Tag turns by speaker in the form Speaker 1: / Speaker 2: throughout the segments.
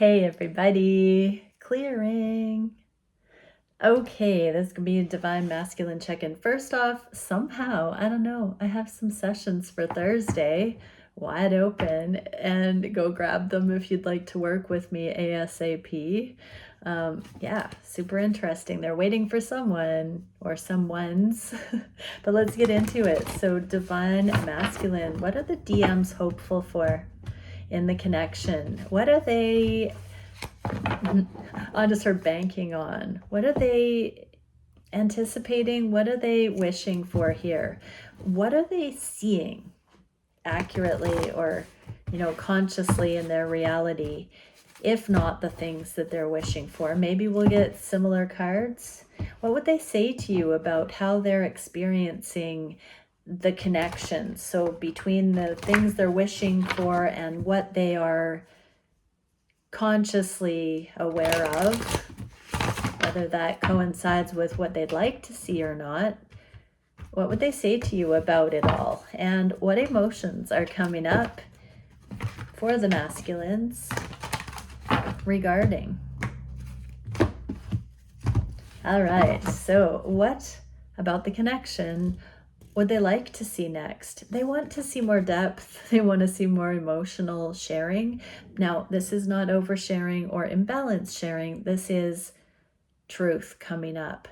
Speaker 1: Hey everybody, clearing. Okay, this could be a divine masculine check-in. First off, somehow, I don't know, I have some sessions for Thursday wide open, and go grab them if you'd like to work with me ASAP. Yeah, super interesting. They're waiting for someone or someone's, but let's get into it. So divine masculine, what are the DMs hopeful for in the connection? What are they on just her banking on? What are they anticipating? What are they wishing for here? What are they seeing accurately or, consciously in their reality, if not the things that they're wishing for? Maybe we'll get similar cards. What would they say to you about how they're experiencing the connection? So between the things they're wishing for and what they are consciously aware of, whether that coincides with what they'd like to see or not, what would they say to you about it all? And what emotions are coming up for the masculines regarding? All right, so what about the connection would they like to see next? They want to see more depth. They want to see more emotional sharing. Now, this is not oversharing or imbalanced sharing. This is truth coming up,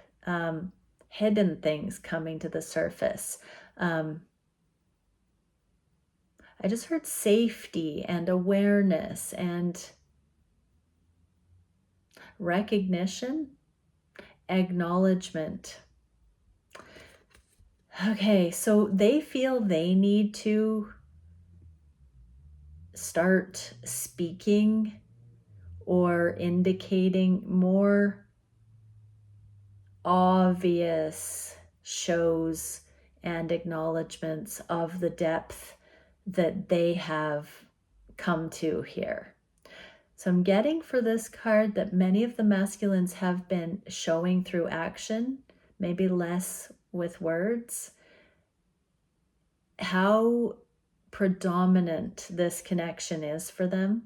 Speaker 1: hidden things coming to the surface. I just heard safety and awareness and recognition, acknowledgement. Okay, so they feel they need to start speaking or indicating more obvious shows and acknowledgements of the depth that they have come to here. So I'm getting for this card that many of the masculines have been showing through action, maybe less with words, how predominant this connection is for them.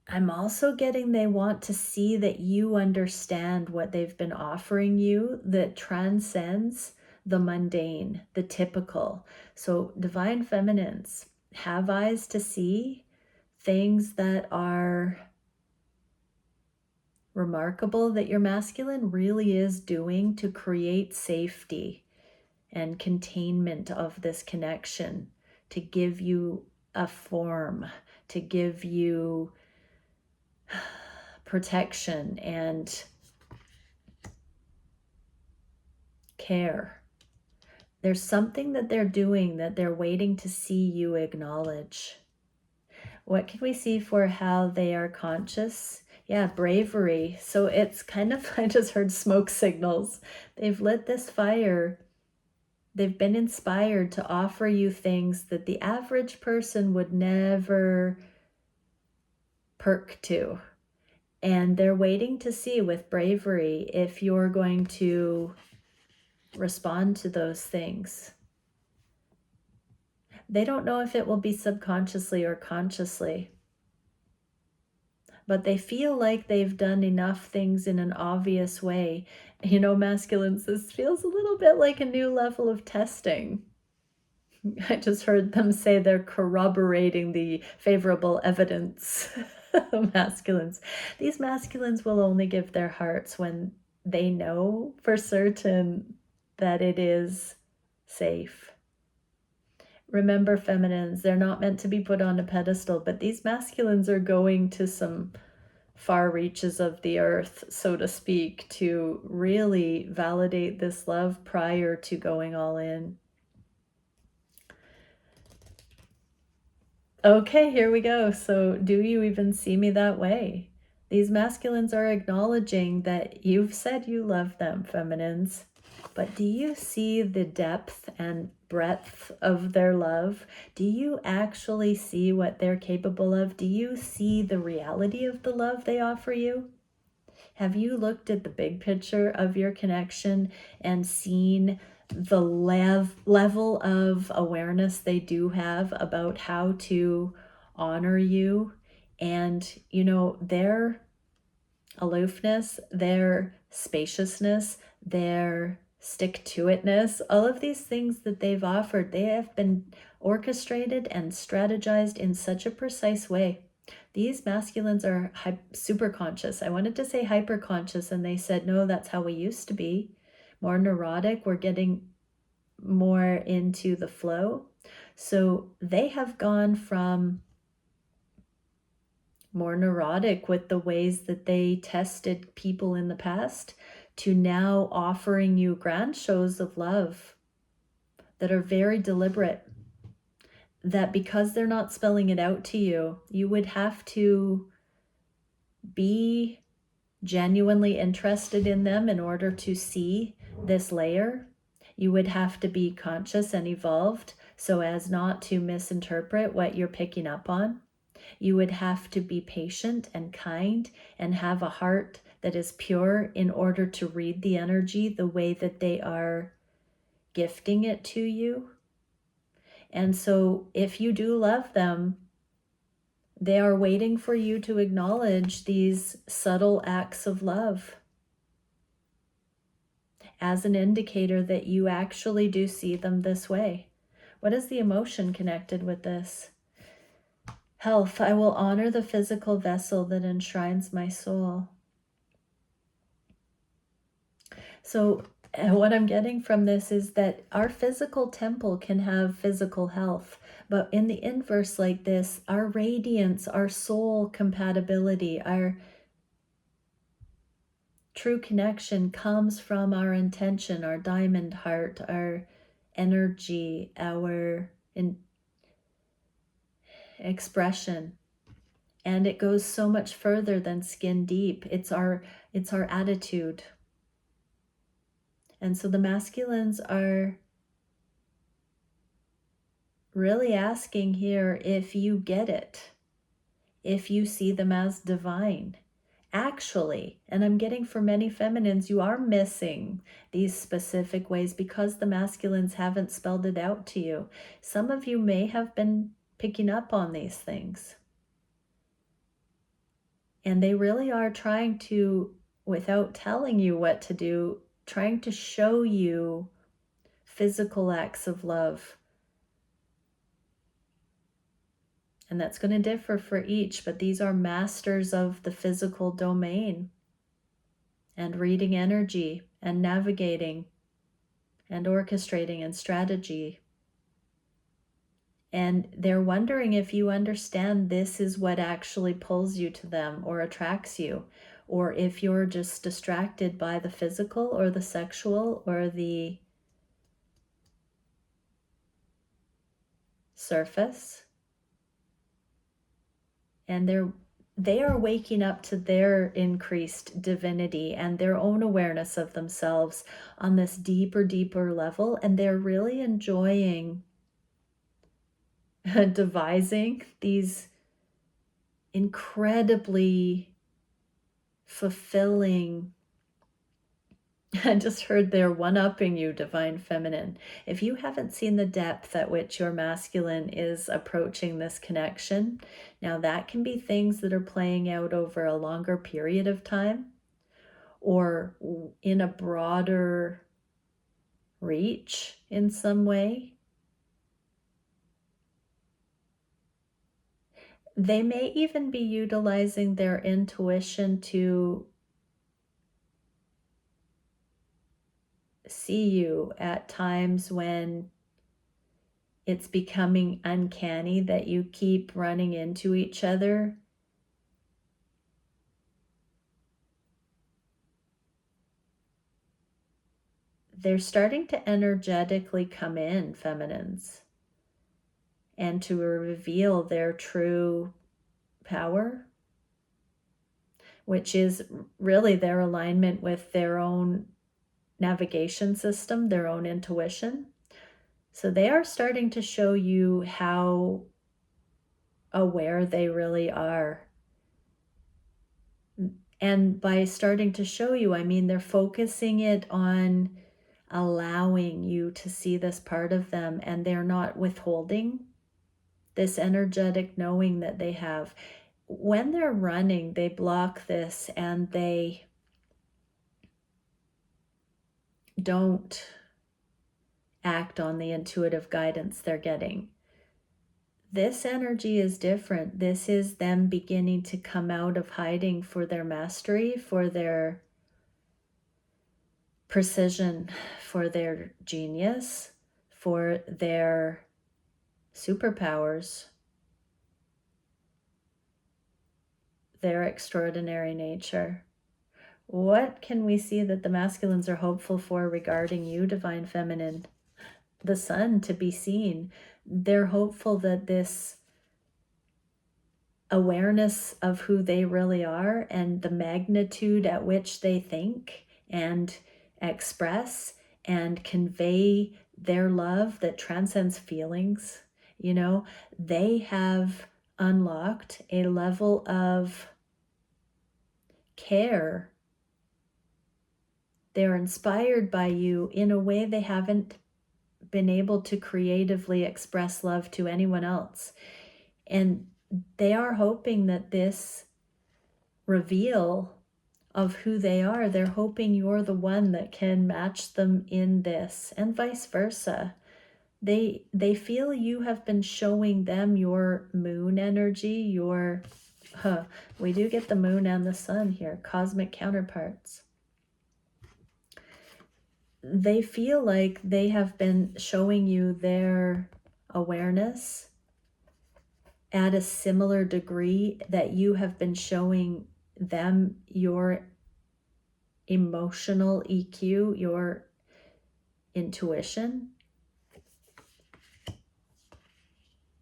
Speaker 1: I'm also getting they want to see that you understand what they've been offering you that transcends the mundane, the typical. So divine feminines have eyes to see things that are remarkable that your masculine really is doing to create safety and containment of this connection, to give you a form, to give you protection and care. There's something that they're doing that they're waiting to see you acknowledge. What can we see for how they are conscious? Yeah, bravery. So it's kind of, I just heard smoke signals. They've lit this fire. They've been inspired to offer you things that the average person would never perk to. And they're waiting to see with bravery if you're going to respond to those things. They don't know if it will be subconsciously or consciously, but they feel like they've done enough things in an obvious way. Masculines, this feels a little bit like a new level of testing. I just heard them say they're corroborating the favorable evidence. Masculines. These masculines will only give their hearts when they know for certain that it is safe. Remember, feminines, they're not meant to be put on a pedestal, but these masculines are going to some far reaches of the earth, so to speak, to really validate this love prior to going all in. Okay, here we go. So do you even see me that way? These masculines are acknowledging that you've said you love them, feminines, but do you see the depth and breadth of their love? Do you actually see what they're capable of? Do you see the reality of the love they offer you? Have you looked at the big picture of your connection and seen the level of awareness they do have about how to honor you. And, you know, their aloofness, their spaciousness, their stick-to-itness, all of these things that they've offered, they have been orchestrated and strategized in such a precise way. These masculines are super conscious. I wanted to say hyper conscious, and they said, no, that's how we used to be. More neurotic. We're getting more into the flow. So they have gone from more neurotic with the ways that they tested people in the past to now offering you grand shows of love that are very deliberate, that because they're not spelling it out to you, you would have to be genuinely interested in them in order to see this layer. You would have to be conscious and evolved so as not to misinterpret what you're picking up on. You would have to be patient and kind and have a heart that is pure in order to read the energy the way that they are gifting it to you. And so if you do love them, they are waiting for you to acknowledge these subtle acts of love as an indicator that you actually do see them this way. What is the emotion connected with this? Health. I will honor the physical vessel that enshrines my soul. So what I'm getting from this is that our physical temple can have physical health, but in the inverse like this, our radiance, our soul compatibility, our true connection comes from our intention, our diamond heart, our energy, our expression. And it goes so much further than skin deep. It's our attitude. And so the masculines are really asking here if you get it, if you see them as divine. Actually, and I'm getting for many feminines, you are missing these specific ways because the masculines haven't spelled it out to you. Some of you may have been picking up on these things. And they really are trying to, without telling you what to do, trying to show you physical acts of love. And that's going to differ for each, but these are masters of the physical domain and reading energy and navigating and orchestrating and strategy. And they're wondering if you understand this is what actually pulls you to them or attracts you, or if you're just distracted by the physical or the sexual or the surface. And they are waking up to their increased divinity and their own awareness of themselves on this deeper level. And they're really enjoying devising these incredibly fulfilling. I just heard they're one-upping you, divine feminine. If you haven't seen the depth at which your masculine is approaching this connection, now that can be things that are playing out over a longer period of time or in a broader reach in some way. They may even be utilizing their intuition to see you at times when it's becoming uncanny that you keep running into each other. They're starting to energetically come in, feminines, and to reveal their true power, which is really their alignment with their own navigation system, their own intuition. So they are starting to show you how aware they really are. And by starting to show you, I mean they're focusing it on allowing you to see this part of them, and they're not withholding. this energetic knowing that they have. When they're running, they block this and they don't act on the intuitive guidance they're getting. This energy is different. This is them beginning to come out of hiding for their mastery, for their precision, for their genius, for their superpowers, their extraordinary nature. What can we see that the masculines are hopeful for regarding you, Divine Feminine? The sun to be seen. They're hopeful that this awareness of who they really are and the magnitude at which they think and express and convey their love that transcends feelings, you know, they have unlocked a level of care. They're inspired by you in a way they haven't been able to creatively express love to anyone else. And they are hoping that this reveal of who they are, they're hoping you're the one that can match them in this, and vice versa. They feel you have been showing them your moon energy, your we do get the moon and the sun here, cosmic counterparts. They feel like they have been showing you their awareness at a similar degree that you have been showing them your emotional EQ, your intuition.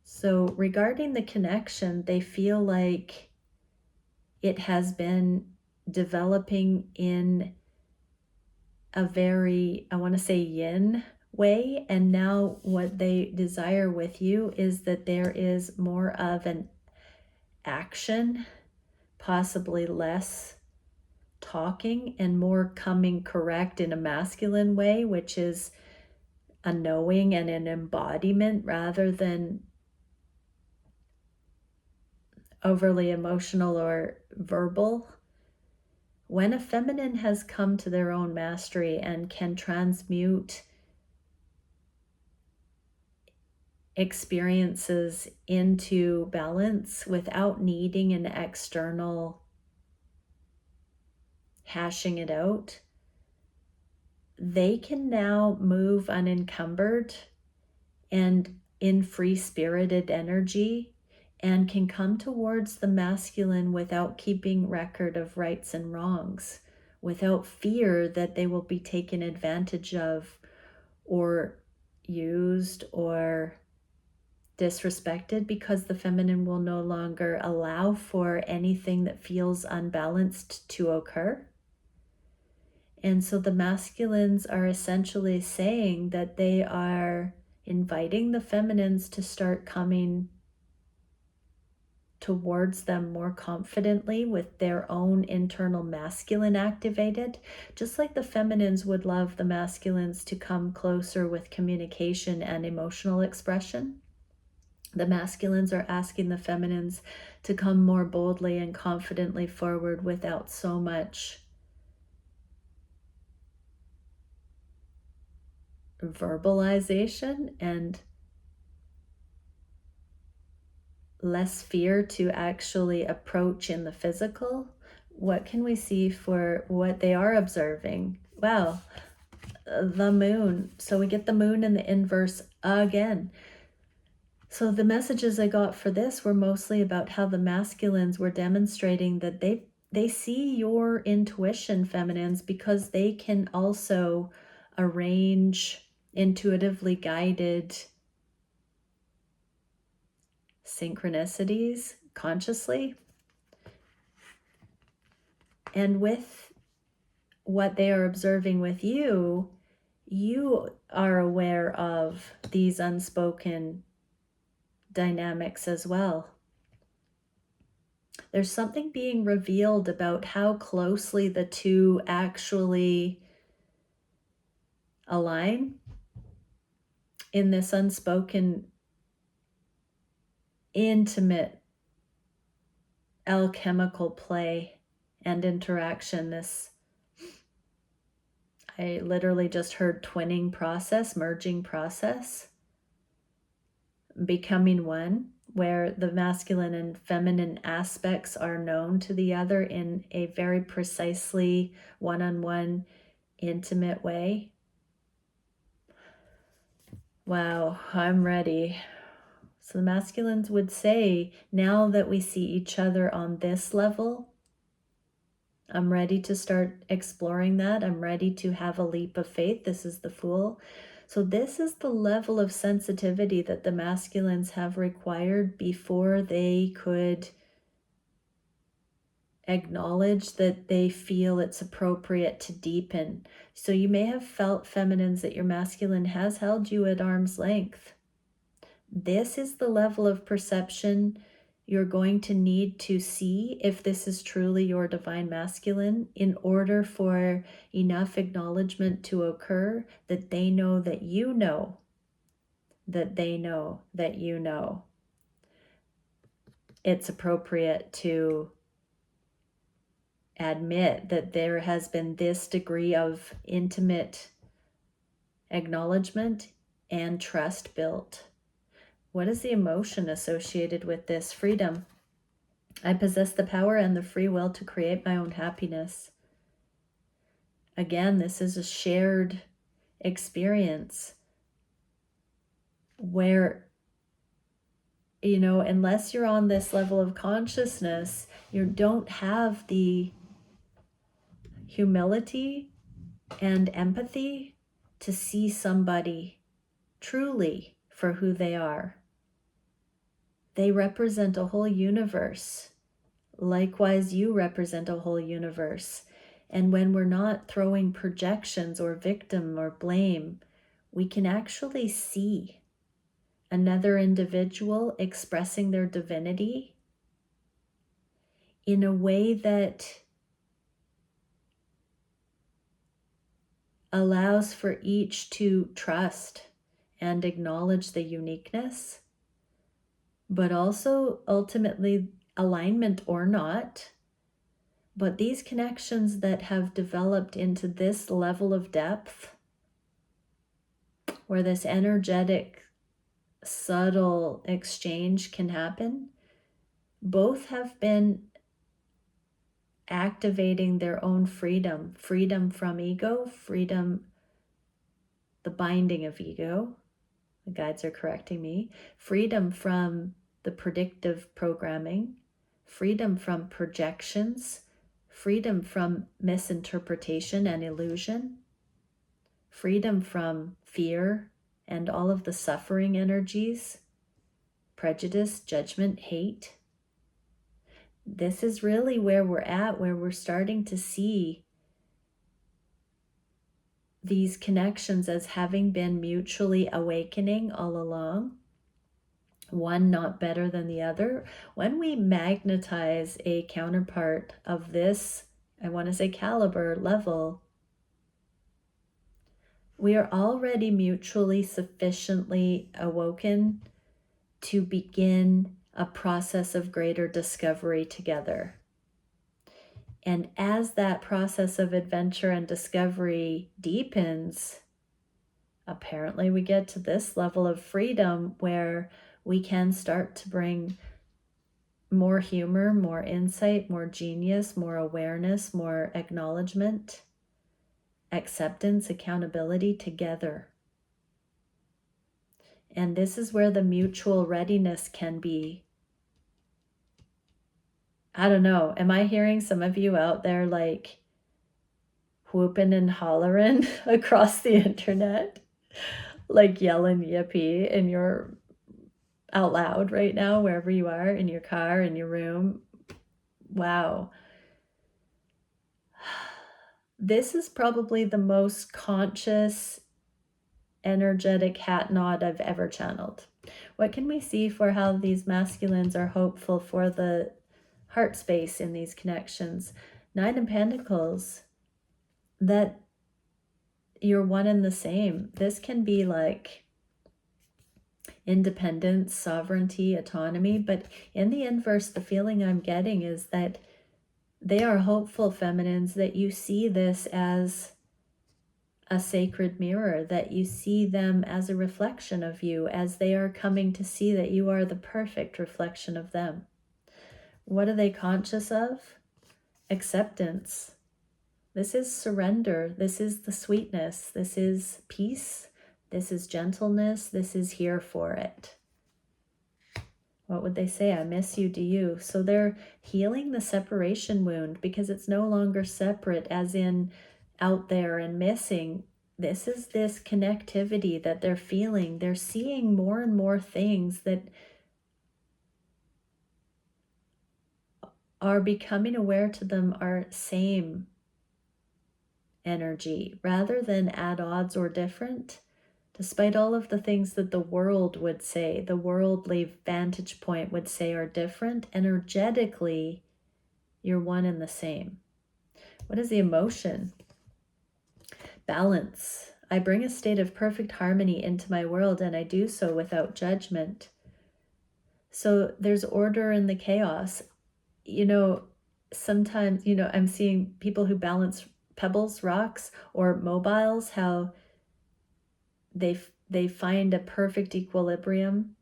Speaker 1: So regarding the connection, they feel like it has been developing in a very, I want to say, yin way. And now what they desire with you is that there is more of an action, possibly less talking and more coming correct in a masculine way, which is a knowing and an embodiment rather than overly emotional or verbal. When a feminine has come to their own mastery and can transmute experiences into balance without needing an external hashing it out, they can now move unencumbered and in free-spirited energy and can come towards the masculine without keeping record of rights and wrongs, without fear that they will be taken advantage of or used or disrespected, because the feminine will no longer allow for anything that feels unbalanced to occur. And so the masculines are essentially saying that they are inviting the feminines to start coming towards them more confidently with their own internal masculine activated, just like the feminines would love the masculines to come closer with communication and emotional expression. The masculines are asking the feminines to come more boldly and confidently forward without so much verbalization and less fear to actually approach in the physical. What can we see for what they are observing? Wow, the moon. So we get the moon in the inverse again. So the messages I got for this were mostly about how the masculines were demonstrating that they see your intuition, feminines, because they can also arrange intuitively guided synchronicities consciously. And with what they are observing with you, you are aware of these unspoken dynamics as well. There's something being revealed about how closely the two actually align in this unspoken intimate alchemical play and interaction. I literally just heard twinning process, merging process, becoming one, where the masculine and feminine aspects are known to the other in a very precisely one-on-one intimate way. Wow, I'm ready. So the masculines would say, now that we see each other on this level, I'm ready to start exploring that. I'm ready to have a leap of faith. This is the Fool. So this is the level of sensitivity that the masculines have required before they could acknowledge that they feel it's appropriate to deepen. So you may have felt, feminines, that your masculine has held you at arm's length. This is the level of perception you're going to need to see if this is truly your divine masculine, in order for enough acknowledgement to occur that they know that you know that they know that you know it's appropriate to admit that there has been this degree of intimate acknowledgement and trust built. What is the emotion associated with this? Freedom. I possess the power and the free will to create my own happiness. Again, this is a shared experience where, you know, unless you're on this level of consciousness, you don't have the humility and empathy to see somebody truly for who they are. They represent a whole universe. Likewise, you represent a whole universe. And when we're not throwing projections or victim or blame, we can actually see another individual expressing their divinity in a way that allows for each to trust and acknowledge the uniqueness, but also ultimately alignment or not. But these connections that have developed into this level of depth, where this energetic, subtle exchange can happen, both have been activating their own freedom. Freedom from ego, freedom, the binding of ego. The guides are correcting me. Freedom from the predictive programming. Freedom from projections. Freedom from misinterpretation and illusion. Freedom from fear and all of the suffering energies. Prejudice, judgment, hate. This is really where we're at, where we're starting to see these connections as having been mutually awakening all along, one not better than the other. When we magnetize a counterpart of this, I want to say caliber, level, we are already mutually sufficiently awoken to begin a process of greater discovery together. And as that process of adventure and discovery deepens, apparently we get to this level of freedom where we can start to bring more humor, more insight, more genius, more awareness, more acknowledgement, acceptance, accountability together. And this is where the mutual readiness can be. I don't know, am I hearing some of you out there like whooping and hollering across the internet? Like yelling yippee in your out loud right now, wherever you are, in your car, in your room. Wow. This is probably the most conscious, energetic hat nod I've ever channeled. What can we see for how these masculines are hopeful for the heart space in these connections? Nine of Pentacles, that you're one and the same. This can be like independence, sovereignty, autonomy. But in the inverse, the feeling I'm getting is that they are hopeful feminines, that you see this as a sacred mirror, that you see them as a reflection of you, as they are coming to see that you are the perfect reflection of them. What are they conscious of? Acceptance. This is surrender. This is the sweetness. This is peace. This is gentleness. This is here for it. What would they say? I miss you, do you? So they're healing the separation wound, because it's no longer separate as in out there and missing. This is this connectivity that they're feeling. They're seeing more and more things that are becoming aware to them are same energy rather than at odds or different. Despite all of the things that the world would say, the worldly vantage point would say are different, energetically, you're one and the same. What is the emotion? Balance. I bring a state of perfect harmony into my world, and I do so without judgment. So there's order in the chaos. Sometimes, I'm seeing people who balance pebbles, rocks, or mobiles, how they find a perfect equilibrium.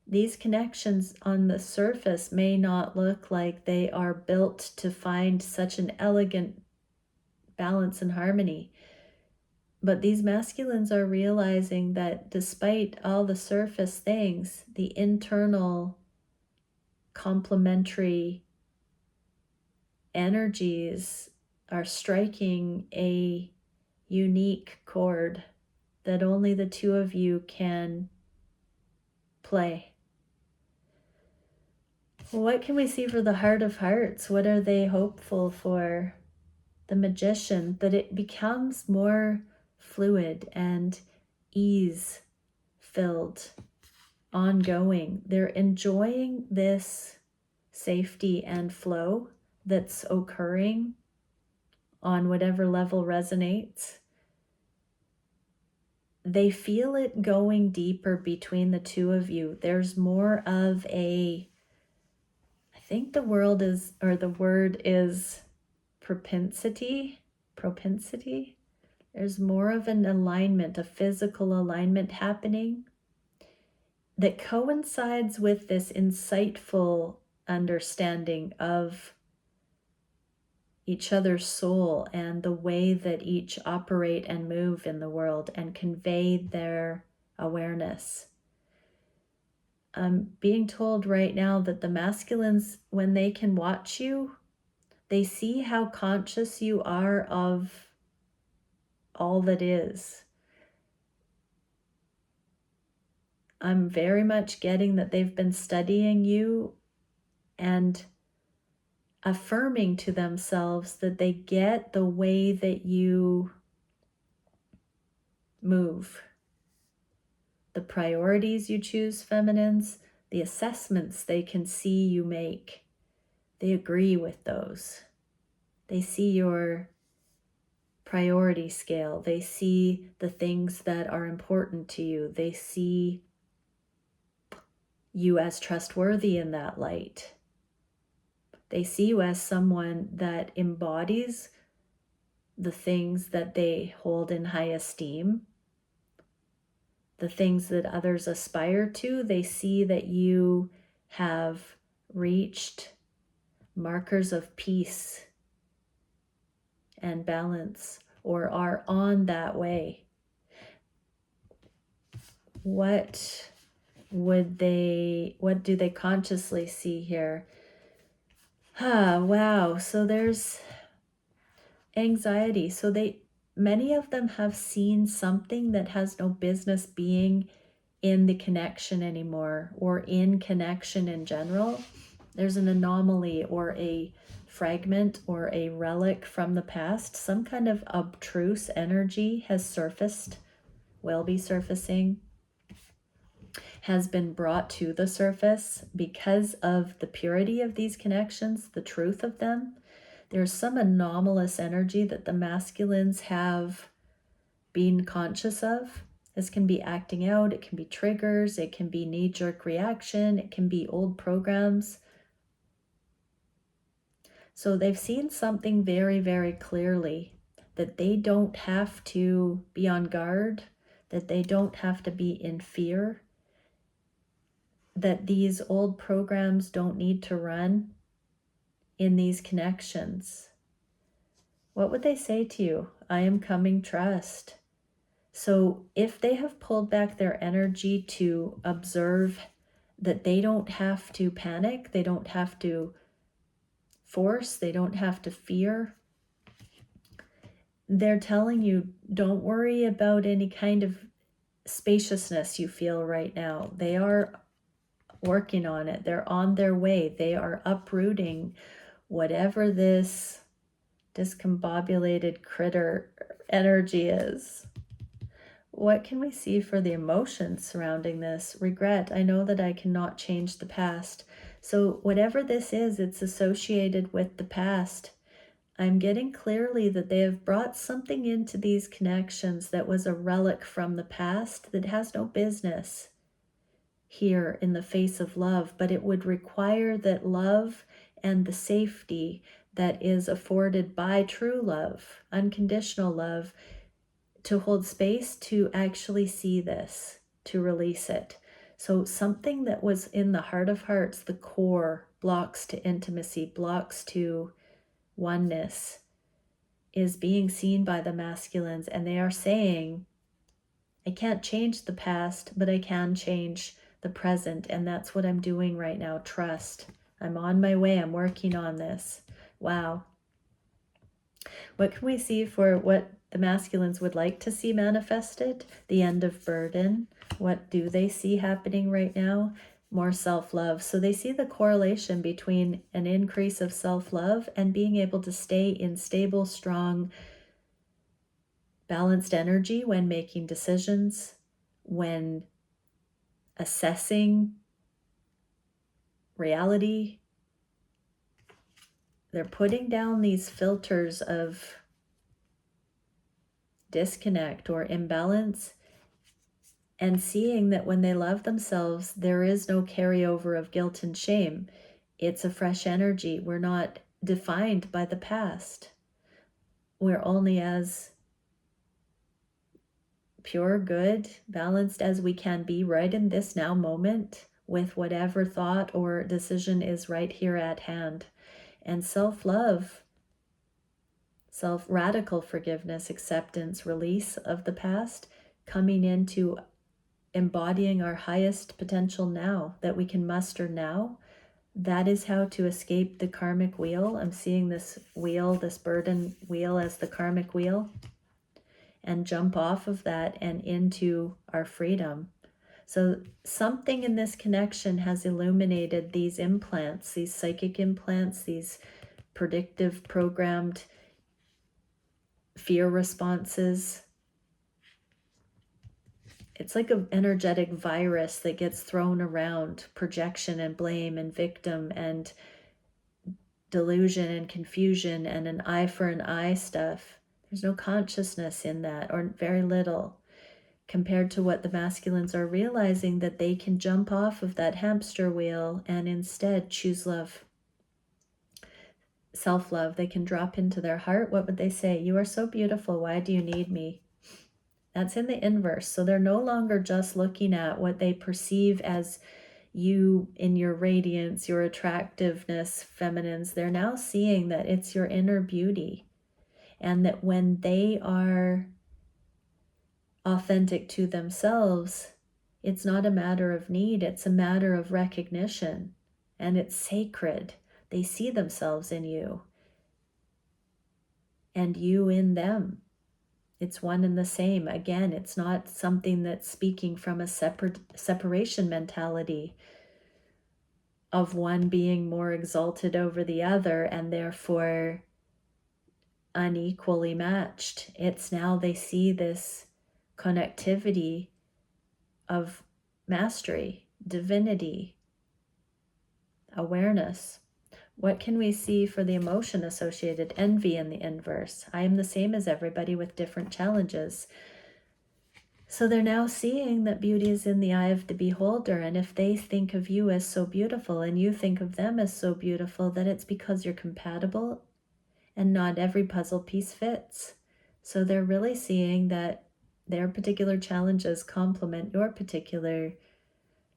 Speaker 1: These connections on the surface may not look like they are built to find such an elegant balance and harmony. But these masculines are realizing that despite all the surface things, the internal complementary energies are striking a unique chord that only the two of you can play. What can we see for the heart of hearts? What are they hopeful for? The Magician, that it becomes more fluid and ease filled, ongoing. They're enjoying this safety and flow that's occurring on whatever level resonates. They feel it going deeper between the two of you. There's more of I think the word is propensity. There's more of an alignment, a physical alignment happening that coincides with this insightful understanding of each other's soul and the way that each operate and move in the world and convey their awareness. I'm being told right now that the masculines, when they can watch you, they see how conscious you are of all that is. I'm very much getting that they've been studying you and affirming to themselves that they get the way that you move, the priorities you choose, feminines, the assessments they can see you make. They agree with those. They see your priority scale. They see the things that are important to you. They see you as trustworthy in that light. They see you as someone that embodies the things that they hold in high esteem, the things that others aspire to. They see that you have reached markers of peace and balance, or are on that way. What do they consciously see here? Wow. So there's anxiety. So many of them have seen something that has no business being in the connection anymore, or in connection in general. There's an anomaly or a fragment or a relic from the past. Some kind of obtruse energy has surfaced, will be surfacing, has been brought to the surface because of the purity of these connections, the truth of them. There's some anomalous energy that the masculines have been conscious of. This can be acting out, it can be triggers, it can be knee-jerk reaction, it can be old programs. So they've seen something very, very clearly, that they don't have to be on guard, that they don't have to be in fear, that these old programs don't need to run in these connections. What would they say to you? I am coming, trust. So if they have pulled back their energy to observe that they don't have to panic, they don't have to force, they don't have to fear, they're telling you, don't worry about any kind of spaciousness you feel right now. They are working on it. They're on their way. They are uprooting whatever this discombobulated critter energy is. What can we see for the emotions surrounding this? Regret. I know that I cannot change the past. So whatever this is, it's associated with the past. I'm getting clearly that they have brought something into these connections that was a relic from the past that has no business here in the face of love, but it would require that love and the safety that is afforded by true love, unconditional love, to hold space to actually see this, to release it. So something that was in the heart of hearts, the core, blocks to intimacy, blocks to oneness, is being seen by the masculines, and they are saying, I can't change the past, but I can change the present, and that's what I'm doing right now. Trust. I'm on my way. I'm working on this. Wow. What can we see for what the masculines would like to see manifested? The end of burden. What do they see happening right now? More self-love. So they see the correlation between an increase of self-love and being able to stay in stable, strong, balanced energy when making decisions, when assessing reality. They're putting down these filters of disconnect or imbalance and seeing that when they love themselves, there is no carryover of guilt and shame. It's a fresh energy. We're not defined by the past. We're only as pure, good, balanced as we can be right in this now moment with whatever thought or decision is right here at hand. And self-love, radical forgiveness, acceptance, release of the past, coming into embodying our highest potential now that we can muster now. That is how to escape the karmic wheel. I'm seeing this wheel, this burden wheel, as the karmic wheel, and jump off of that and into our freedom. So something in this connection has illuminated these implants, these psychic implants, these predictive programmed fear responses. It's like an energetic virus that gets thrown around, projection and blame and victim and delusion and confusion and an eye for an eye stuff. There's no consciousness in that, or very little, compared to what the masculines are realizing, that they can jump off of that hamster wheel and instead choose love, self-love. They can drop into their heart. What would they say? You are so beautiful. Why do you need me? That's in the inverse. So they're no longer just looking at what they perceive as you in your radiance, your attractiveness, feminines. They're now seeing that it's your inner beauty, and that when they are authentic to themselves, it's not a matter of need, it's a matter of recognition, and it's sacred. They see themselves in you and you in them. It's one and the same. Again, it's not something that's speaking from a separation mentality of one being more exalted over the other and therefore unequally matched. It's now they see this connectivity of mastery, divinity, awareness. What can we see for the emotion associated? Envy in the inverse. I am the same as everybody with different challenges. So they're now seeing that beauty is in the eye of the beholder. And if they think of you as so beautiful and you think of them as so beautiful, then it's because you're compatible and not every puzzle piece fits. So they're really seeing that their particular challenges complement your particular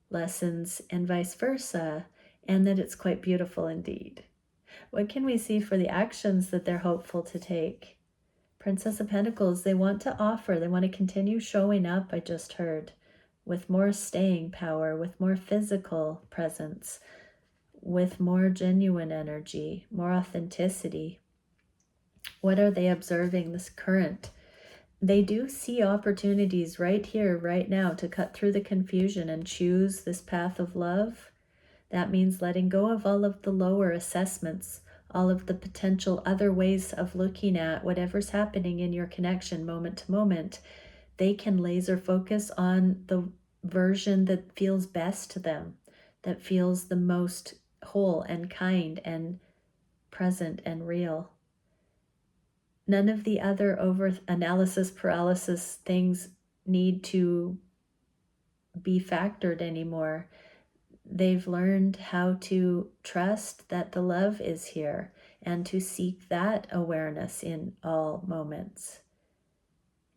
Speaker 1: lessons and vice versa, and that it's quite beautiful indeed. What can we see for the actions that they're hopeful to take? Princess of Pentacles, they want to offer, they want to continue showing up, I just heard, with more staying power, with more physical presence, with more genuine energy, more authenticity. What are they observing this current? They do see opportunities right here, right now, to cut through the confusion and choose this path of love. That means letting go of all of the lower assessments, all of the potential other ways of looking at whatever's happening in your connection moment to moment. They can laser focus on the version that feels best to them, that feels the most whole and kind and present and real. None of the other over analysis paralysis things need to be factored anymore. They've learned how to trust that the love is here and to seek that awareness in all moments.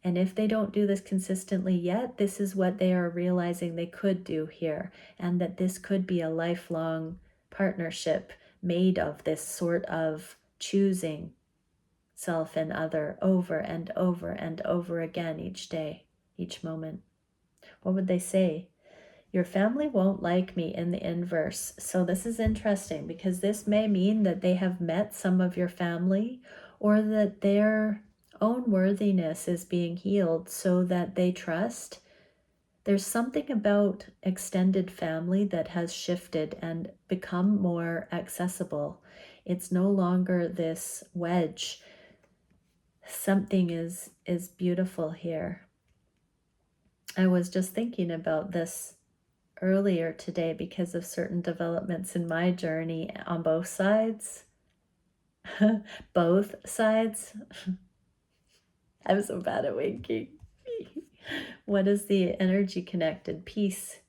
Speaker 1: And if they don't do this consistently yet, this is what they are realizing they could do here, and that this could be a lifelong partnership made of this sort of choosing self and other over and over and over again each day, each moment. What would they say? Your family won't like me in the inverse. So this is interesting because this may mean that they have met some of your family, or that their own worthiness is being healed so that they trust. There's something about extended family that has shifted and become more accessible. It's no longer this wedge. Something is beautiful here. I was just thinking about this earlier today because of certain developments in my journey on both sides. Both sides. I'm so bad at winking. What is the energy connected? Peace.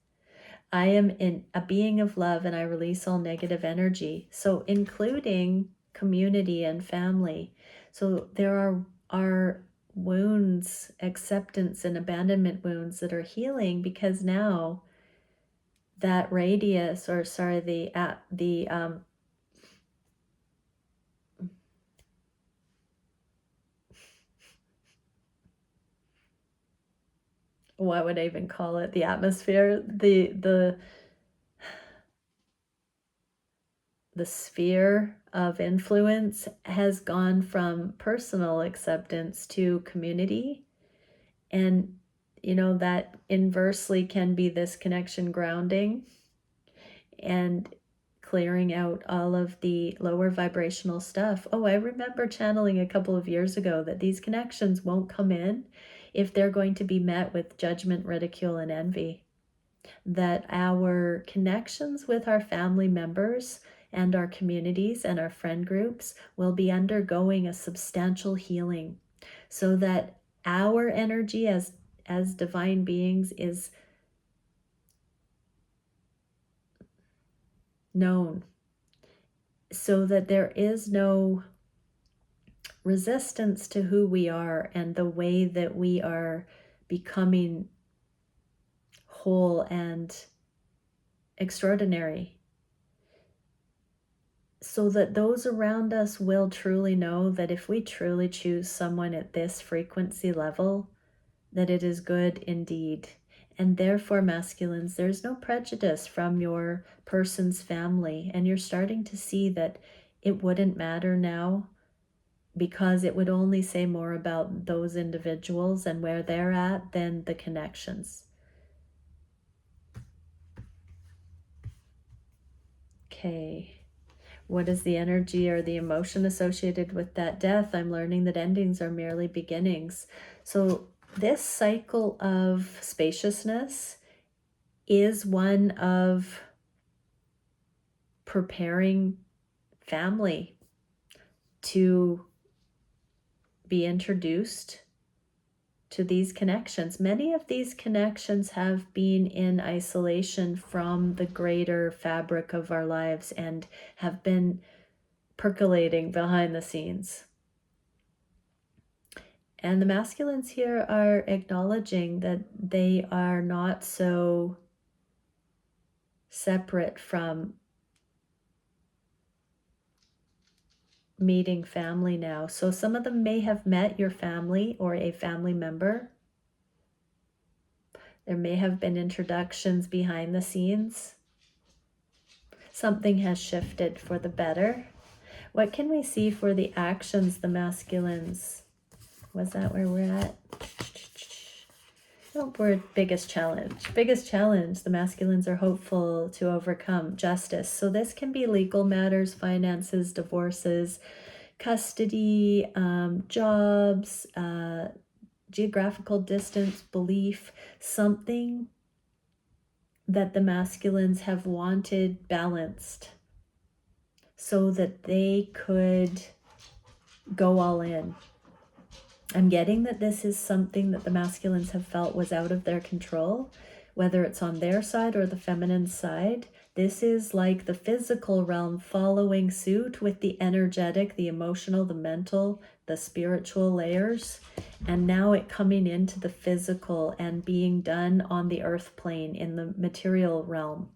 Speaker 1: I am in a being of love and I release all negative energy. So including community and family. So there are wounds, acceptance and abandonment wounds that are healing because now that radius, or sorry, what would I even call it? The atmosphere, the sphere of influence has gone from personal acceptance to community. And, that inversely can be this connection grounding and clearing out all of the lower vibrational stuff. Oh, I remember channeling a couple of years ago that these connections won't come in if they're going to be met with judgment, ridicule, and envy. That our connections with our family members and our communities and our friend groups will be undergoing a substantial healing, so that our energy as divine beings is known, so that there is no resistance to who we are and the way that we are becoming whole and extraordinary, so that those around us will truly know that if we truly choose someone at this frequency level, that it is good indeed. And therefore, masculines, there's no prejudice from your person's family, and you're starting to see that it wouldn't matter now, because it would only say more about those individuals and where they're at than the connections. Okay. What is the energy or the emotion associated with that death? I'm learning that endings are merely beginnings. So this cycle of spaciousness is one of preparing family to be introduced to these connections. Many of these connections have been in isolation from the greater fabric of our lives and have been percolating behind the scenes. And the masculines here are acknowledging that they are not so separate from meeting family now. So some of them may have met your family or a family member. There may have been introductions behind the scenes. Something has shifted for the better. What can we see for the actions, the masculines? Was that where we're at? Oh, we're biggest challenge. Biggest challenge, the masculines are hopeful to overcome. Justice. So this can be legal matters, finances, divorces, custody, jobs, geographical distance, belief, something that the masculines have wanted balanced so that they could go all in. I'm getting that this is something that the masculines have felt was out of their control, whether it's on their side or the feminine side. This is like the physical realm following suit with the energetic, the emotional, the mental, the spiritual layers, and now it coming into the physical and being done on the earth plane in the material realm,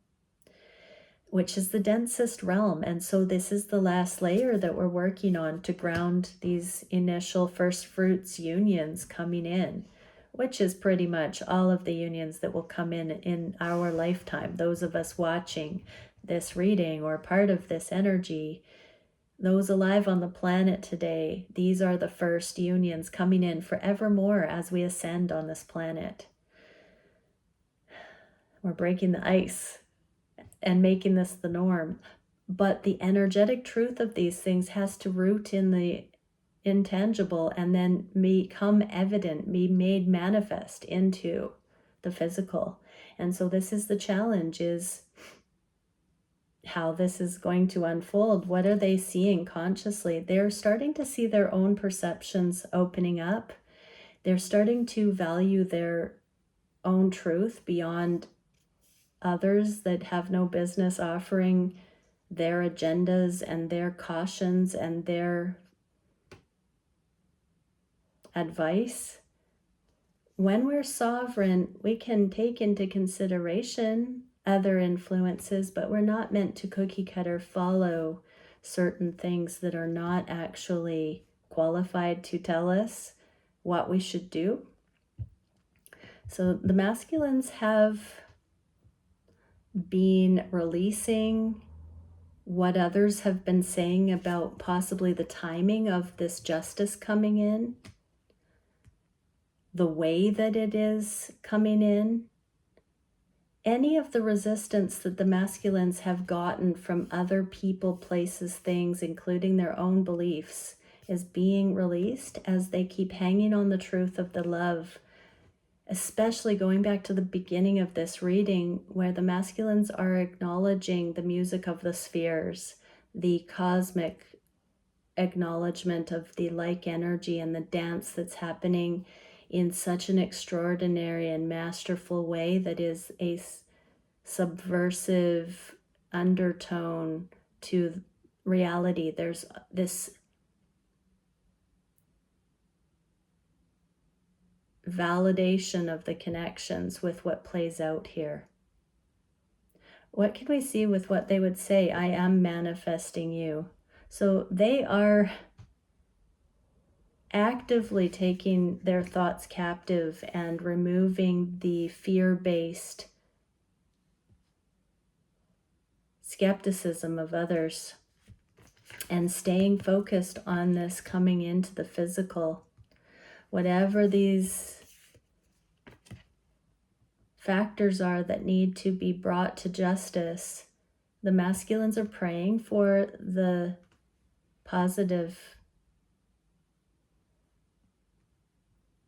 Speaker 1: which is the densest realm. And so this is the last layer that we're working on to ground these initial first fruits unions coming in, which is pretty much all of the unions that will come in our lifetime. Those of us watching this reading or part of this energy, those alive on the planet today, these are the first unions coming in forevermore as we ascend on this planet. We're breaking the ice and making this the norm. But the energetic truth of these things has to root in the intangible and then become evident, be made manifest into the physical. And so this is the challenge, is how this is going to unfold. What are they seeing consciously? They're starting to see their own perceptions opening up. They're starting to value their own truth beyond others that have no business offering their agendas and their cautions and their advice. When we're sovereign, we can take into consideration other influences, but we're not meant to cookie cutter follow certain things that are not actually qualified to tell us what we should do. So the masculines have been releasing what others have been saying about possibly the timing of this justice coming in, the way that it is coming in. Any of the resistance that the masculines have gotten from other people, places, things, including their own beliefs, is being released as they keep hanging on the truth of the love. Especially going back to the beginning of this reading, where the masculines are acknowledging the music of the spheres, the cosmic acknowledgement of the like energy and the dance that's happening in such an extraordinary and masterful way that is a subversive undertone to reality. There's this validation of the connections with what plays out here. What can we see with what they would say? I am manifesting you. So they are actively taking their thoughts captive and removing the fear-based skepticism of others and staying focused on this coming into the physical. Whatever these factors are that need to be brought to justice, the masculines are praying for the positive.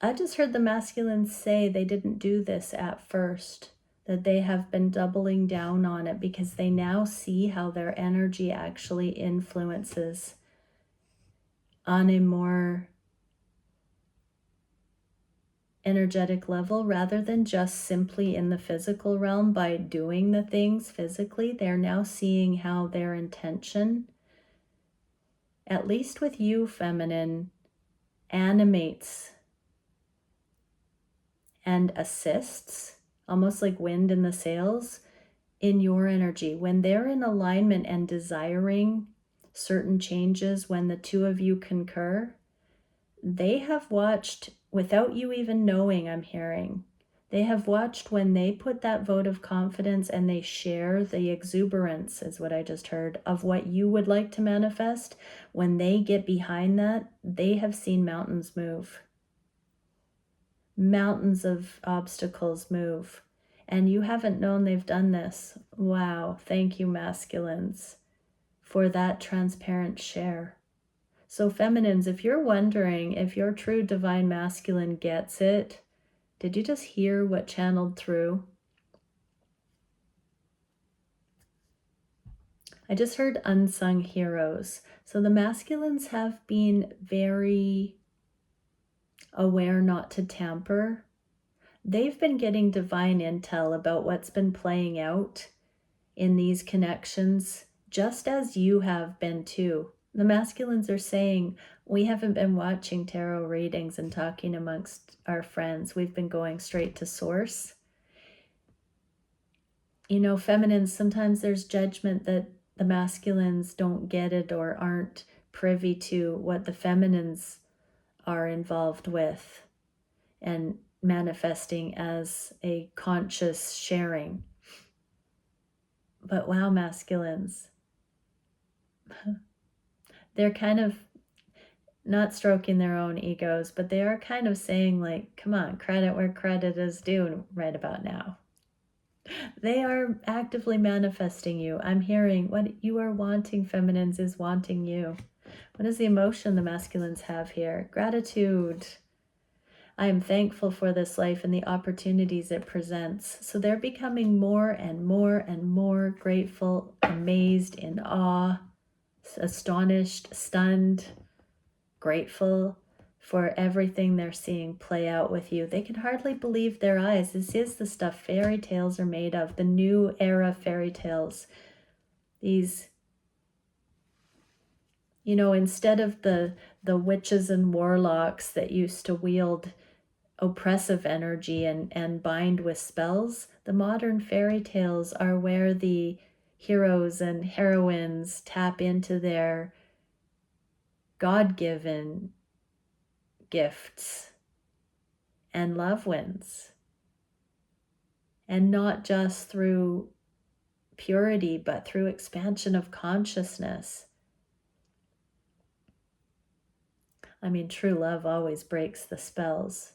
Speaker 1: I just heard the masculines say they didn't do this at first, that they have been doubling down on it because they now see how their energy actually influences on a more energetic level rather than just simply in the physical realm by doing the things physically. They're now seeing how their intention, at least with you, feminine, animates and assists, almost like wind in the sails, in your energy. When they're in alignment and desiring certain changes, when the two of you concur, they have watched, without you even knowing, I'm hearing, they have watched when they put that vote of confidence and they share the exuberance, is what I just heard, of what you would like to manifest. When they get behind that, they have seen mountains move. Mountains of obstacles move. And you haven't known they've done this. Wow. Thank you, masculines, for that transparent share. So feminines, if you're wondering if your true divine masculine gets it, did you just hear what channeled through? I just heard unsung heroes. So the masculines have been very aware not to tamper. They've been getting divine intel about what's been playing out in these connections, just as you have been too. The masculines are saying, we haven't been watching tarot readings and talking amongst our friends. We've been going straight to source. You know, feminines, sometimes there's judgment that the masculines don't get it or aren't privy to what the feminines are involved with and manifesting as a conscious sharing. But wow, masculines, they're kind of not stroking their own egos, but they are kind of saying, like, come on, credit where credit is due right about now. They are actively manifesting you. I'm hearing what you are wanting, feminines, is wanting you. What is the emotion the masculines have here? Gratitude. I am thankful for this life and the opportunities it presents. So they're becoming more and more and more grateful, amazed, in awe, astonished, stunned, grateful for everything they're seeing play out with you. They can hardly believe their eyes. This is the stuff fairy tales are made of, the new era fairy tales. These, you know, instead of the witches and warlocks that used to wield oppressive energy and bind with spells, the modern fairy tales are where the heroes and heroines tap into their God-given gifts and love wins, and not just through purity but through expansion of consciousness. I mean, true love always breaks the spells,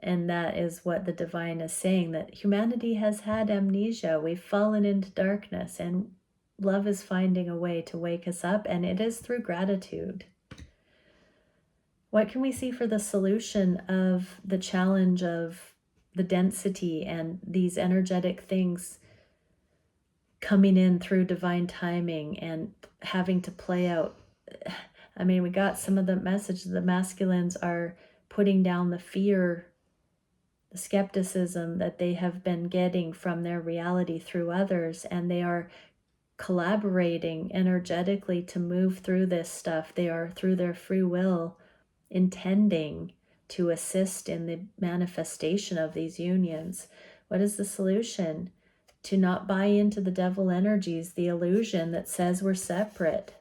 Speaker 1: and that is what the divine is saying, that humanity has had amnesia. We've fallen into darkness, and love is finding a way to wake us up, and it is through gratitude. What can we see for the solution of the challenge of the density and these energetic things coming in through divine timing and having to play out? I mean, we got some of the message. The masculines are putting down the fear, the skepticism that they have been getting from their reality through others, and they are collaborating energetically to move through this stuff. They are, through their free will, intending to assist in the manifestation of these unions. What is the solution? To not buy into the devil energies, the illusion that says we're separate,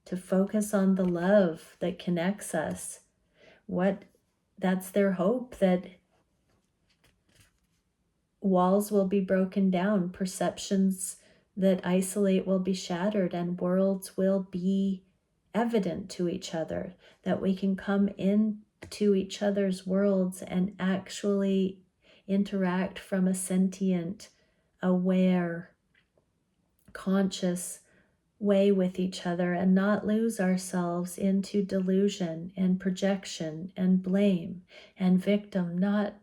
Speaker 1: to focus on the love that connects us. That's their hope, that walls will be broken down, perceptions that isolate will be shattered, and worlds will be evident to each other, that we can come into each other's worlds and actually interact from a sentient, aware, conscious way with each other, and not lose ourselves into delusion and projection and blame and victim, not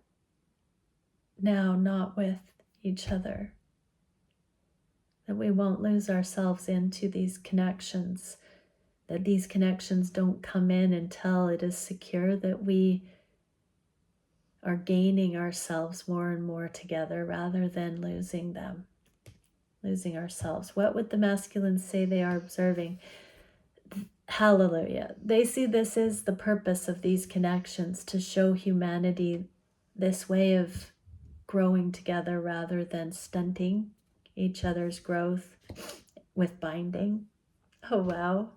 Speaker 1: with each other. That we won't lose ourselves into these connections, that these connections don't come in until it is secure, that we are gaining ourselves more and more together rather than losing them, losing ourselves. What would the masculines say they are observing? Hallelujah. They see this as the purpose of these connections, to show humanity this way of growing together rather than stunting each other's growth with binding. Oh, wow.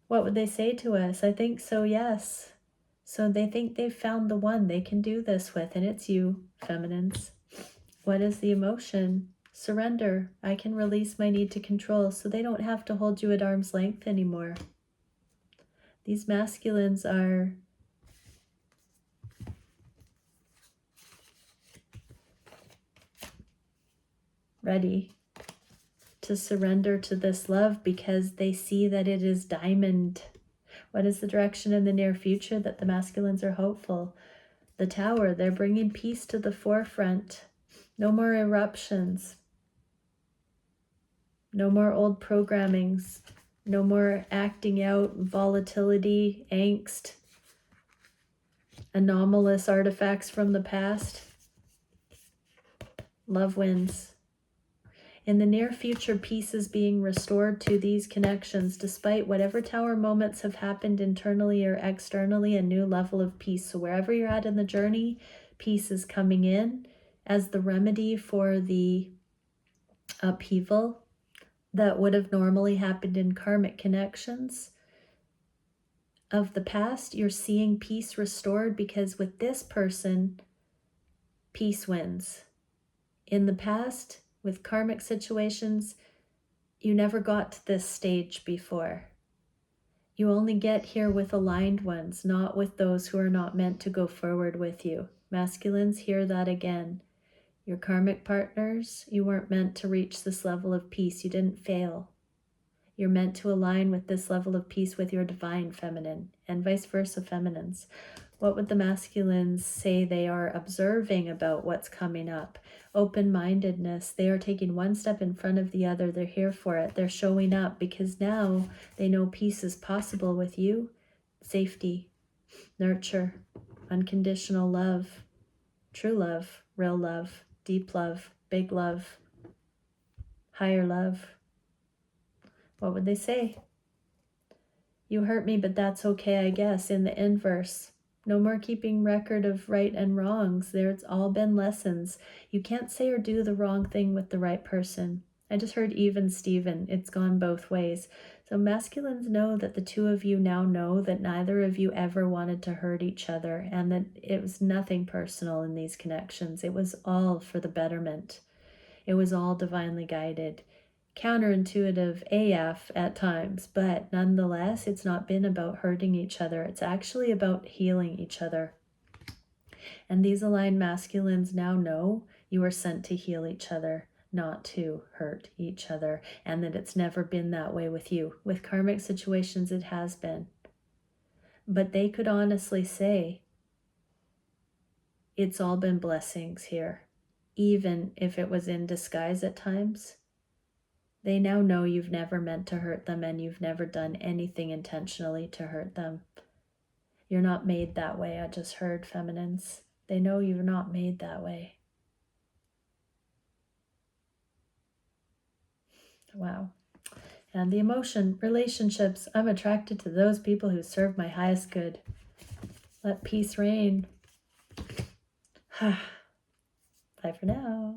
Speaker 1: What would they say to us? I think so, yes. So they think they've found the one they can do this with, and it's you, feminines. What is the emotion? Surrender. I can release my need to control, so they don't have to hold you at arm's length anymore. These masculines are ready to surrender to this love because they see that it is diamond. What is the direction in the near future that the masculines are hopeful? The Tower. They're bringing peace to the forefront. No more eruptions. No more old programmings. No more acting out, volatility, angst, anomalous artifacts from the past. Love wins. In the near future, peace is being restored to these connections. Despite whatever Tower moments have happened internally or externally, a new level of peace. So wherever you're at in the journey, peace is coming in as the remedy for the upheaval that would have normally happened in karmic connections of the past. You're seeing peace restored because with this person, peace wins. In the past, with karmic situations, you never got to this stage before. You only get here with aligned ones, not with those who are not meant to go forward with you. Masculines, hear that again. Your karmic partners, you weren't meant to reach this level of peace. You didn't fail. You're meant to align with this level of peace with your divine feminine, and vice versa, feminines. What would the masculines say they are observing about what's coming up? Open-mindedness. They are taking one step in front of the other. They're here for it. They're showing up because now they know peace is possible with you. Safety, nurture, unconditional love, true love, real love, deep love, big love, higher love. What would they say? You hurt me, but that's okay, I guess, in the inverse. No more keeping record of right and wrongs. There's all been lessons. You can't say or do the wrong thing with the right person. I just heard even Steven. It's gone both ways. So masculines know that the two of you now know that neither of you ever wanted to hurt each other, and that it was nothing personal in these connections. It was all for the betterment. It was all divinely guided. Counterintuitive AF at times, but nonetheless, it's not been about hurting each other. It's actually about healing each other. And these aligned masculines now know you are sent to heal each other, not to hurt each other, and that it's never been that way with you. With karmic situations, it has been. But they could honestly say, it's all been blessings here, even if it was in disguise at times. They now know you've never meant to hurt them and you've never done anything intentionally to hurt them. You're not made that way, I just heard, feminines. They know you're not made that way. Wow. And the emotion, relationships. I'm attracted to those people who serve my highest good. Let peace reign. Bye for now.